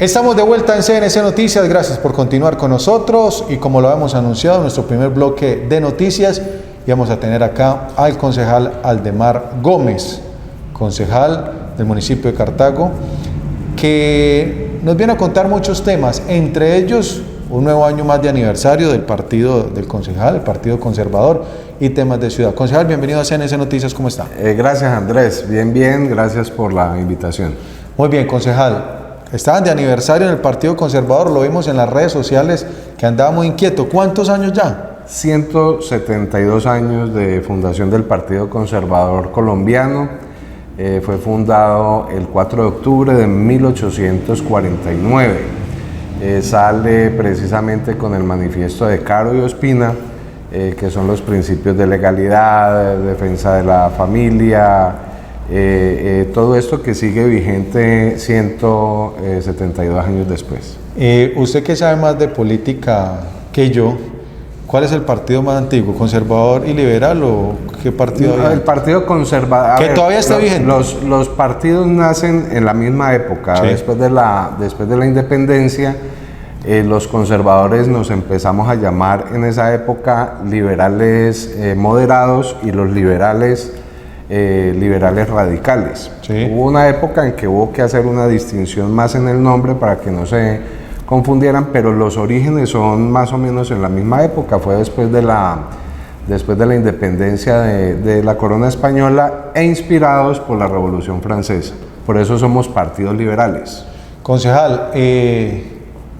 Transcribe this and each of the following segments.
Estamos de vuelta en CNC Noticias, gracias por continuar con nosotros y como lo hemos anunciado en nuestro primer bloque de noticias, vamos a tener acá al concejal Aldemar Gómez, concejal del municipio de Cartago, que nos viene a contar muchos temas, entre ellos un nuevo año más de aniversario del partido del concejal, el Partido Conservador y temas de ciudad. Concejal, bienvenido a CNC Noticias, ¿cómo está? Gracias Andrés, bien, gracias por la invitación. Muy bien, concejal. Estaban de aniversario en el Partido Conservador, lo vimos en las redes sociales que andaba muy inquieto. ¿Cuántos años ya? 172 años de fundación del Partido Conservador Colombiano. Fue fundado el 4 de octubre de 1849. Sale precisamente con el manifiesto de Caro y Ospina, que son los principios de legalidad, de defensa de la familia, todo esto que sigue vigente 172 años después. Usted que sabe más de política que yo, ¿cuál es el partido más antiguo? ¿Conservador y liberal o qué partido? No, el Partido Conservador. Que todavía está vigente. Los partidos nacen en la misma época, sí. Después de la independencia. Los conservadores nos empezamos a llamar en esa época liberales moderados y los liberales radicales. Sí. Hubo una época en que hubo que hacer una distinción más en el nombre para que no se confundieran, pero los orígenes son más o menos en la misma época, fue después de la independencia de la corona española e inspirados por la Revolución Francesa. Por eso somos partidos liberales. Concejal,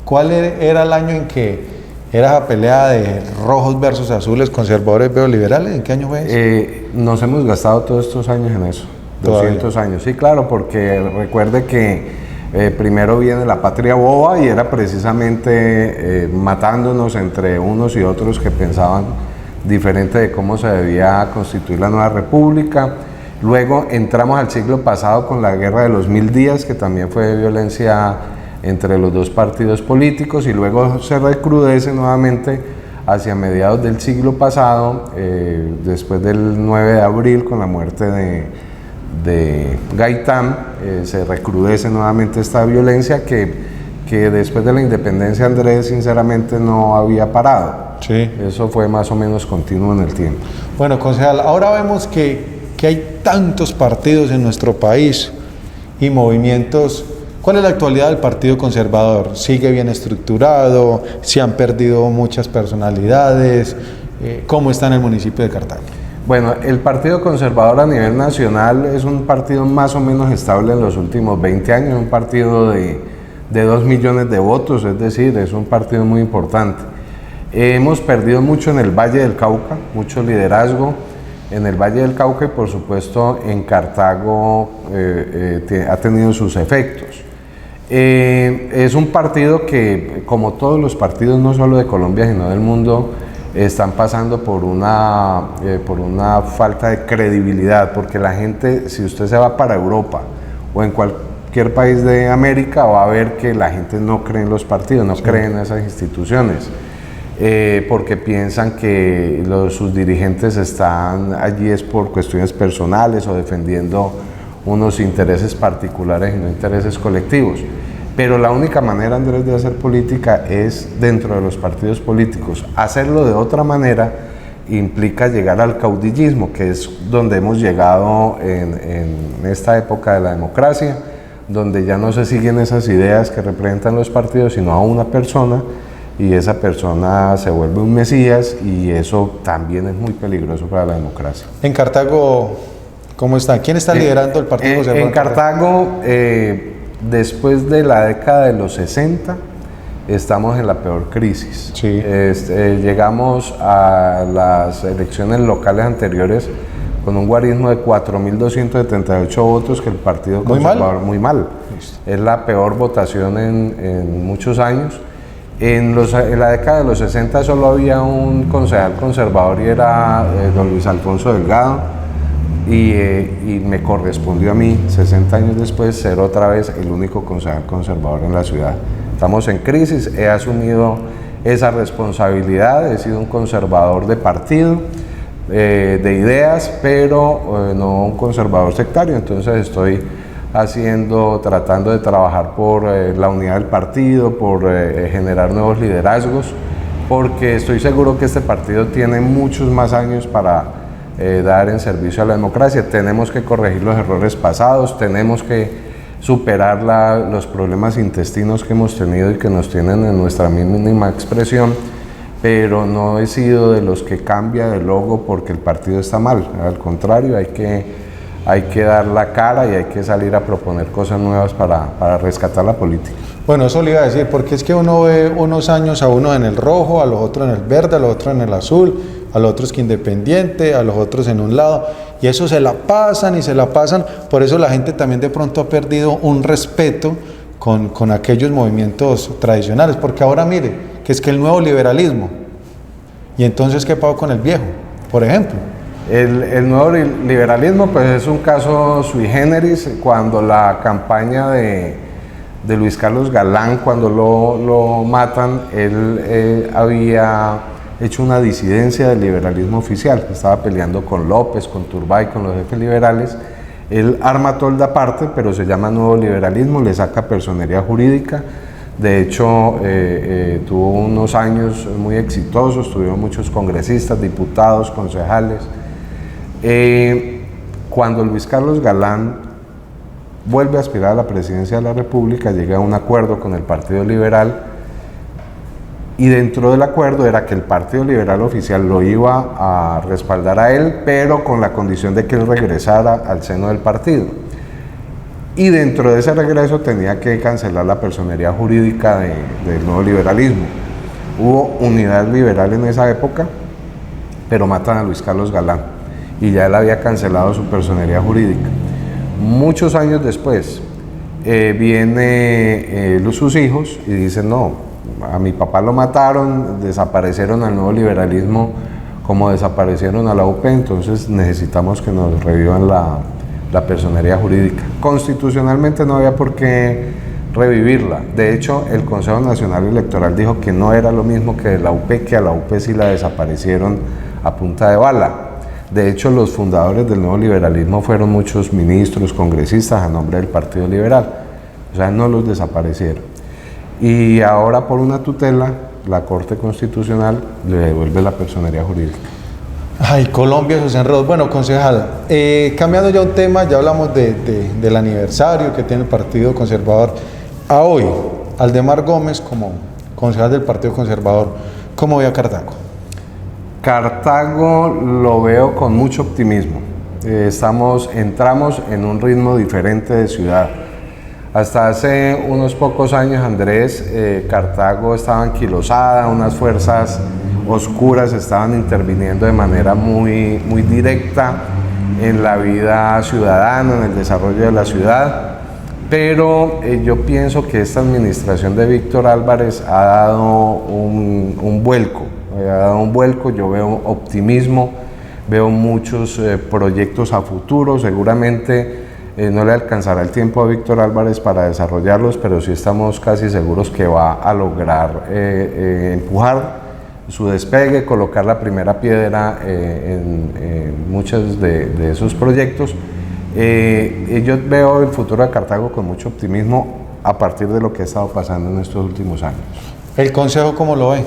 ¿cuál era el año en que era la pelea de rojos versus azules, conservadores versus liberales? ¿En qué año fue eso? Nos hemos gastado todos estos años en eso, 200 años. Sí, claro, porque recuerde que primero viene la patria boba y era precisamente matándonos entre unos y otros que pensaban diferente de cómo se debía constituir la nueva república. Luego entramos al siglo pasado con la guerra de los 1000 días, que también fue de violencia entre los dos partidos políticos, y luego se recrudece nuevamente hacia mediados del siglo pasado, después del 9 de abril con la muerte de Gaitán, se recrudece nuevamente esta violencia que después de la independencia, Andrés, sinceramente no había parado. Sí. Eso fue más o menos continuo en el tiempo. Bueno, concejal, ahora vemos que hay tantos partidos en nuestro país y movimientos. ¿Cuál es la actualidad del Partido Conservador? ¿Sigue bien estructurado? ¿Se han perdido muchas personalidades? ¿Cómo está en el municipio de Cartago? Bueno, el Partido Conservador a nivel nacional es un partido más o menos estable en los últimos 20 años, un partido de 2 millones de votos, es decir, es un partido muy importante. Hemos perdido mucho en el Valle del Cauca, mucho liderazgo en el Valle del Cauca y por supuesto en Cartago ha tenido sus efectos. Es un partido que, como todos los partidos, no solo de Colombia, sino del mundo, están pasando por una falta de credibilidad, porque la gente, si usted se va para Europa o en cualquier país de América, va a ver que la gente no cree en los partidos, no cree en esas instituciones, porque piensan que sus dirigentes están allí es por cuestiones personales o defendiendo unos intereses particulares y no intereses colectivos. Pero la única manera, Andrés, de hacer política es dentro de los partidos políticos. Hacerlo de otra manera implica llegar al caudillismo, que es donde hemos llegado en esta época de la democracia, donde ya no se siguen esas ideas que representan los partidos, sino a una persona, y esa persona se vuelve un mesías, y eso también es muy peligroso para la democracia. En Cartago, ¿cómo está? ¿Quién está liderando el Partido Conservador? En Cartago, después de la década de los 60, estamos en la peor crisis. Sí. Llegamos a las elecciones locales anteriores con un guarismo de 4.278 votos, que el Partido Conservador, muy mal. Es la peor votación en muchos años. En la década de los 60 solo había un concejal conservador y era don Luis Alfonso Delgado, y me correspondió a mí, 60 años después, ser otra vez el único concejal conservador en la ciudad. Estamos en crisis, he asumido esa responsabilidad, he sido un conservador de partido, de ideas, pero no un conservador sectario, entonces estoy tratando de trabajar por la unidad del partido, por generar nuevos liderazgos, porque estoy seguro que este partido tiene muchos más años para dar en servicio a la democracia. Tenemos que corregir los errores pasados, tenemos que superar los problemas intestinos que hemos tenido y que nos tienen en nuestra mínima expresión, pero no he sido de los que cambia de logo porque el partido está mal. Al contrario, hay que dar la cara y hay que salir a proponer cosas nuevas para rescatar la política. Bueno, eso le iba a decir, porque es que uno ve unos años a uno en el rojo, a los otros en el verde, a los otros en el azul, a los otros que independiente, a los otros en un lado, y eso se la pasan y se la pasan. Por eso la gente también de pronto ha perdido un respeto con aquellos movimientos tradicionales, porque ahora mire, que es que el nuevo liberalismo, y entonces ¿qué pasó con el viejo, por ejemplo? El nuevo liberalismo pues es un caso sui generis. Cuando la campaña de Luis Carlos Galán, cuando lo matan, él había hecho una disidencia del liberalismo oficial, estaba peleando con López, con Turbay, con los jefes liberales. Él arma tolda aparte, pero se llama nuevo liberalismo, le saca personería jurídica. De hecho, tuvo unos años muy exitosos, tuvieron muchos congresistas, diputados, concejales. Cuando Luis Carlos Galán vuelve a aspirar a la presidencia de la República, llega a un acuerdo con el Partido Liberal, y dentro del acuerdo era que el Partido Liberal oficial lo iba a respaldar a él, pero con la condición de que él regresara al seno del partido. Y dentro de ese regreso tenía que cancelar la personería jurídica del nuevo liberalismo. Hubo unidad liberal en esa época, pero matan a Luis Carlos Galán y ya él había cancelado su personería jurídica. Muchos años después vienen sus hijos y dicen: no, a mi papá lo mataron, desaparecieron al nuevo liberalismo como desaparecieron a la UP, entonces necesitamos que nos revivan la personería jurídica. Constitucionalmente no había por qué revivirla. De hecho, el Consejo Nacional Electoral dijo que no era lo mismo que la UP, que a la UP sí la desaparecieron a punta de bala. De hecho, los fundadores del nuevo liberalismo fueron muchos ministros, congresistas a nombre del Partido Liberal. O sea, no los desaparecieron. Y ahora, por una tutela, la Corte Constitucional le devuelve la personería jurídica. Ay, Colombia, esos enredos. Bueno, concejal, cambiando ya un tema, ya hablamos del aniversario que tiene el Partido Conservador. A hoy, Aldemar Gómez, como concejal del Partido Conservador, ¿cómo ve a Cartago? Cartago lo veo con mucho optimismo. Entramos en un ritmo diferente de ciudad. Hasta hace unos pocos años, Andrés, Cartago estaba anquilosada, unas fuerzas oscuras estaban interviniendo de manera muy directa en la vida ciudadana, en el desarrollo de la ciudad, pero yo pienso que esta administración de Víctor Álvarez ha dado un vuelco, yo veo optimismo, veo muchos proyectos a futuro. Seguramente no le alcanzará el tiempo a Víctor Álvarez para desarrollarlos, pero sí estamos casi seguros que va a lograr empujar su despegue, colocar la primera piedra en muchos de esos proyectos. Yo veo el futuro de Cartago con mucho optimismo a partir de lo que ha estado pasando en estos últimos años. ¿El Consejo cómo lo ve?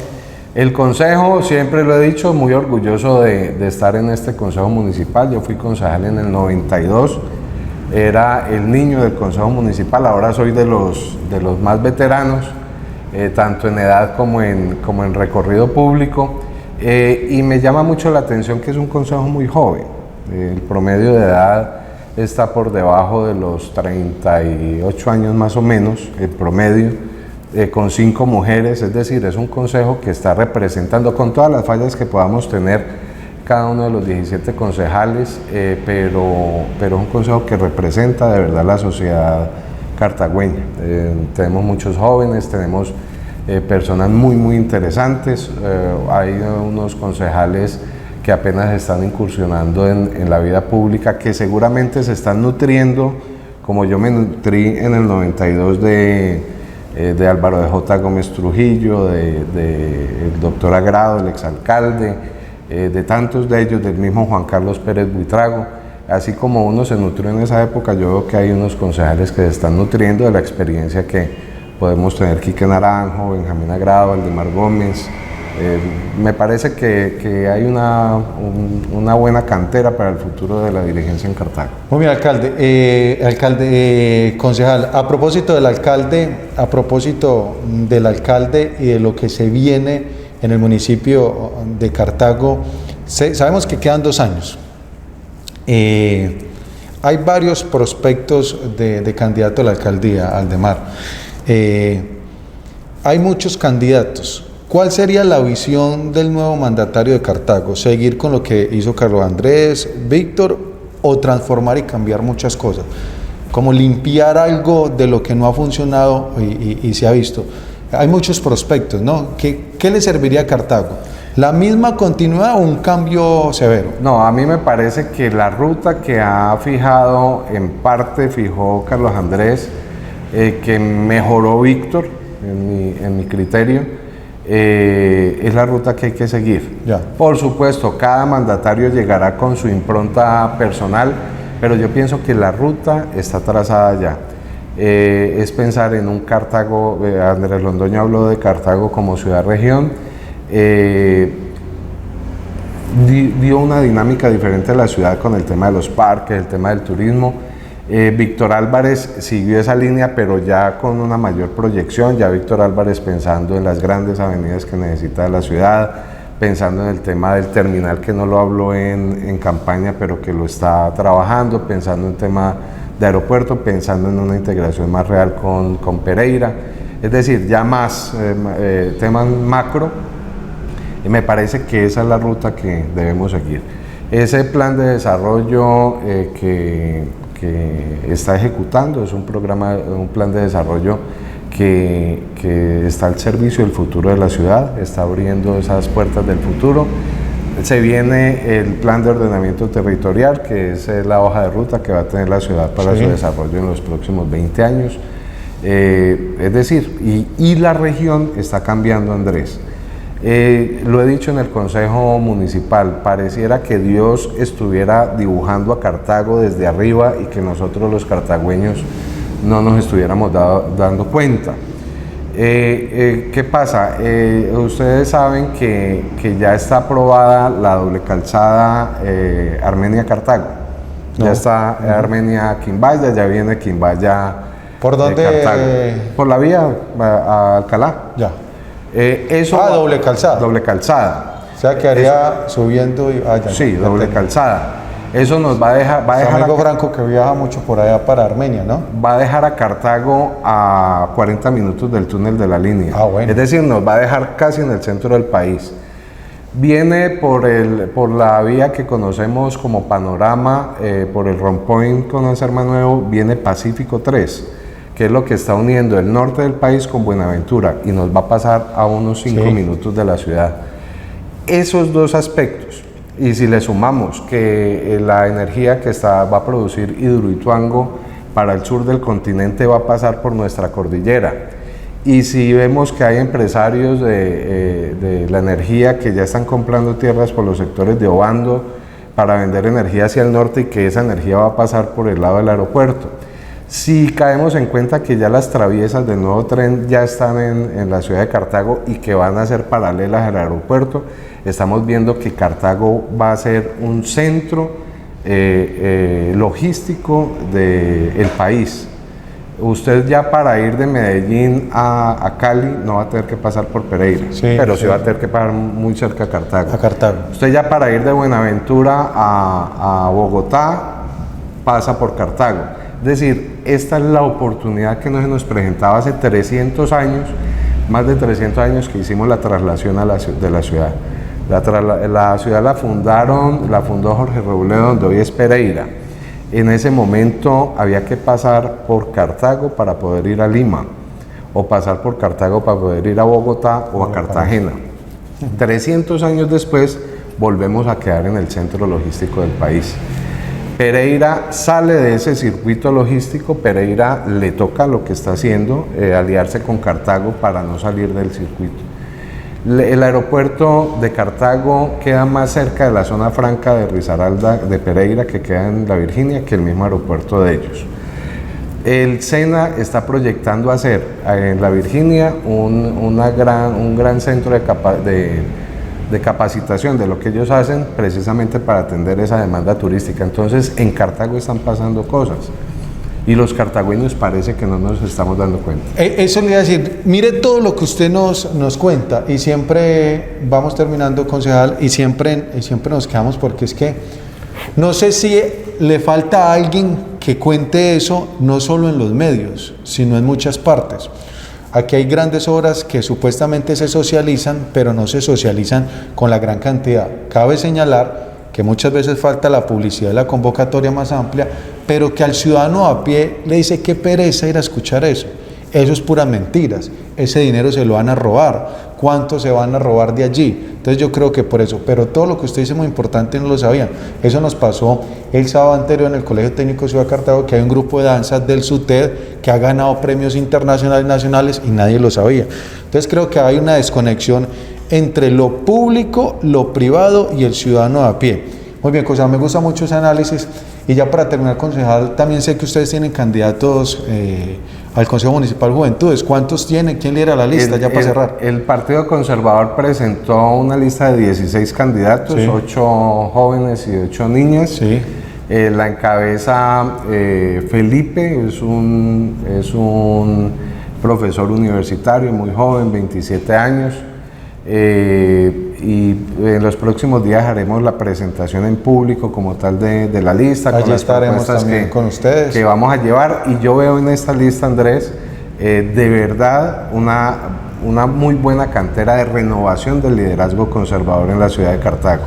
El Consejo, siempre lo he dicho, muy orgulloso de estar en este Consejo Municipal. Yo fui concejal en el 92, era el niño del Consejo Municipal, ahora soy de los más veteranos, tanto en edad como en recorrido público, y me llama mucho la atención que es un consejo muy joven. El promedio de edad está por debajo de los 38 años más o menos, el promedio, con 5 mujeres, es decir, es un consejo que está representando, con todas las fallas que podamos tener cada uno de los 17 concejales, pero un consejo que representa de verdad la sociedad cartagüeña. Tenemos muchos jóvenes, tenemos personas muy interesantes, hay unos concejales que apenas están incursionando en la vida pública, que seguramente se están nutriendo, como yo me nutrí en el 92 de Álvaro de J. Gómez Trujillo, del doctor Agrado, el exalcalde, de tantos de ellos, del mismo Juan Carlos Pérez Buitrago. así como uno se nutrió en esa época, yo veo que hay unos concejales que se están nutriendo de la experiencia que podemos tener Quique Naranjo, Benjamín Agrado, Aldemar Gómez. Me parece que hay una buena cantera para el futuro de la dirigencia en Cartago. Muy bien, concejal, a propósito del alcalde y de lo que se viene en el municipio de Cartago, sabemos que quedan 2 años. Hay varios prospectos de candidato a la alcaldía, Aldemar. Hay muchos candidatos. ¿Cuál sería la visión del nuevo mandatario de Cartago? ¿Seguir con lo que hizo Carlos Andrés, Víctor, o transformar y cambiar muchas cosas? Como limpiar algo de lo que no ha funcionado y se ha visto. Hay muchos prospectos, ¿no? ¿Qué le serviría a Cartago? ¿La misma continuidad o un cambio severo? No, a mí me parece que la ruta que ha fijado, en parte fijó Carlos Andrés, que mejoró Víctor, en mi criterio, es la ruta que hay que seguir. Ya. Por supuesto, cada mandatario llegará con su impronta personal, pero yo pienso que la ruta está trazada ya. Es pensar en un Cartago, Andrés Londoño habló de Cartago como ciudad-región, dio una dinámica diferente a la ciudad con el tema de los parques, el tema del turismo. Víctor Álvarez siguió esa línea, pero ya con una mayor proyección, ya Víctor Álvarez pensando en las grandes avenidas que necesita la ciudad, pensando en el tema del terminal, que no lo habló en campaña, pero que lo está trabajando, pensando en tema de aeropuerto, pensando en una integración más real con Pereira, es decir, ya más temas macro, y me parece que esa es la ruta que debemos seguir. Ese plan de desarrollo que está ejecutando es un plan de desarrollo que está al servicio del futuro de la ciudad, está abriendo esas puertas del futuro. Se viene el plan de ordenamiento territorial, que es la hoja de ruta que va a tener la ciudad para su desarrollo en los próximos 20 años. Es decir, y la región está cambiando, Andrés. Lo he dicho en el Consejo Municipal, pareciera que Dios estuviera dibujando a Cartago desde arriba y que nosotros los cartagüeños no nos estuviéramos dando cuenta. ¿Qué pasa? Ustedes saben que ya está aprobada la doble calzada Armenia-Cartago. Ya está Armenia-Quimbaya, ya viene Quimbaya. ¿Por dónde? Cartago. Por la vía a Alcalá. Ya. Doble calzada. Doble calzada. O sea, quedaría subiendo y vaya. Sí, doble calzada. Eso nos va a dejar. Amigo Franco, que viaja mucho por allá para Armenia, ¿no? Va a dejar a Cartago a 40 minutos del túnel de la línea. Ah, bueno. Es decir, nos va a dejar casi en el centro del país. Viene por la vía que conocemos como Panorama, por el Rompoint con Anserma Nuevo, viene Pacífico 3, que es lo que está uniendo el norte del país con Buenaventura y nos va a pasar a unos 5 minutos de la ciudad. Esos dos aspectos, y si le sumamos que la energía que va a producir Hidroituango para el sur del continente va a pasar por nuestra cordillera, y si vemos que hay empresarios de la energía que ya están comprando tierras por los sectores de Obando para vender energía hacia el norte y que esa energía va a pasar por el lado del aeropuerto. Si caemos en cuenta que ya las traviesas del nuevo tren ya están en la ciudad de Cartago y que van a ser paralelas al aeropuerto, estamos viendo que Cartago va a ser un centro logístico del país. Usted ya para ir de Medellín a Cali no va a tener que pasar por Pereira, pero sí va a tener que pasar muy cerca a Cartago. Usted ya para ir de Buenaventura a Bogotá pasa por Cartago. Es decir, esta es la oportunidad que no se nos presentaba hace 300 años, más de 300 años que hicimos la traslación de la ciudad. La ciudad la fundó Jorge Robledo, donde hoy es Pereira. En ese momento había que pasar por Cartago para poder ir a Lima, o pasar por Cartago para poder ir a Bogotá o a Cartagena. 300 años después volvemos a quedar en el centro logístico del país. Pereira sale de ese circuito logístico, Pereira le toca lo que está haciendo, aliarse con Cartago para no salir del circuito. El aeropuerto de Cartago queda más cerca de la zona franca de Risaralda de Pereira, que queda en la Virginia, que el mismo aeropuerto de ellos. El SENA está proyectando hacer en la Virginia un gran centro de capacitación de lo que ellos hacen precisamente para atender esa demanda turística. Entonces en Cartago están pasando cosas y los cartagüeños parece que no nos estamos dando cuenta. Eso le iba a decir, mire todo lo que usted nos cuenta y siempre vamos terminando, concejal, y siempre nos quedamos porque es que no sé si le falta a alguien que cuente eso no solo en los medios, sino en muchas partes. Aquí hay grandes obras que supuestamente se socializan, pero no se socializan con la gran cantidad. Cabe señalar que muchas veces falta la publicidad y la convocatoria más amplia, pero que al ciudadano a pie le dice qué pereza ir a escuchar eso. Eso es puras mentiras. Ese dinero se lo van a robar. ¿Cuánto se van a robar de allí? Entonces yo creo que por eso, pero todo lo que usted dice muy importante no lo sabían. Eso nos pasó el sábado anterior en el Colegio Técnico Ciudad de Cartago, que hay un grupo de danzas del SUTED que ha ganado premios internacionales y nacionales y nadie lo sabía. Entonces creo que hay una desconexión entre lo público, lo privado y el ciudadano a pie. Muy bien, concejal, me gusta mucho ese análisis. Y ya para terminar, concejal, también sé que ustedes tienen candidatos al Consejo Municipal Juventudes. ¿Cuántos tienen? ¿Quién lidera la lista? Ya para cerrar. El Partido Conservador presentó una lista de 16 candidatos, sí. 8 jóvenes y 8 niñas. Sí. La encabeza Felipe, es un profesor universitario muy joven, 27 años. Y en los próximos días haremos la presentación en público como tal de la lista. Allí con las estaremos también con ustedes. Que vamos a llevar, y yo veo en esta lista, Andrés, de verdad una muy buena cantera de renovación del liderazgo conservador en la ciudad de Cartago.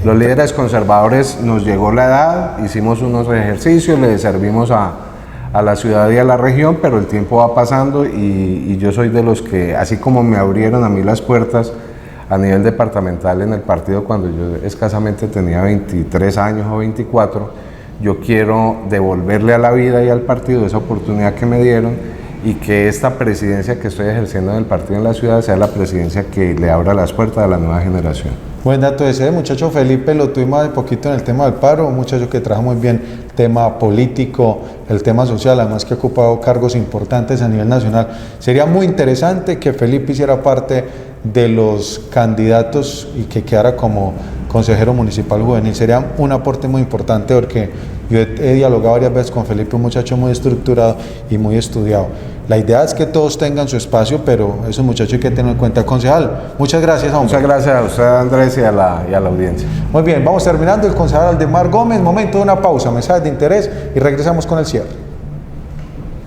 Los líderes conservadores nos llegó la edad, hicimos unos ejercicios, le servimos a la ciudad y a la región, pero el tiempo va pasando y yo soy de los que, así como me abrieron a mí las puertas a nivel departamental en el partido cuando yo escasamente tenía 23 años o 24, yo quiero devolverle a la vida y al partido esa oportunidad que me dieron y que esta presidencia que estoy ejerciendo en el partido en la ciudad sea la presidencia que le abra las puertas a la nueva generación. Buen dato ese, muchacho Felipe, lo tuvimos hace poquito en el tema del paro, un muchacho que trabaja muy bien el tema político, el tema social, además que ha ocupado cargos importantes a nivel nacional. Sería muy interesante que Felipe hiciera parte de los candidatos y que quedara como consejero municipal juvenil. Sería un aporte muy importante porque yo he dialogado varias veces con Felipe, un muchacho muy estructurado y muy estudiado. La idea es que todos tengan su espacio, pero esos muchachos hay que tener en cuenta. Concejal, muchas gracias, hombre. Muchas gracias a usted, Andrés, y a la audiencia. Muy bien, vamos terminando. El concejal Aldemar Gómez, momento de una pausa, mensajes de interés y regresamos con el cierre.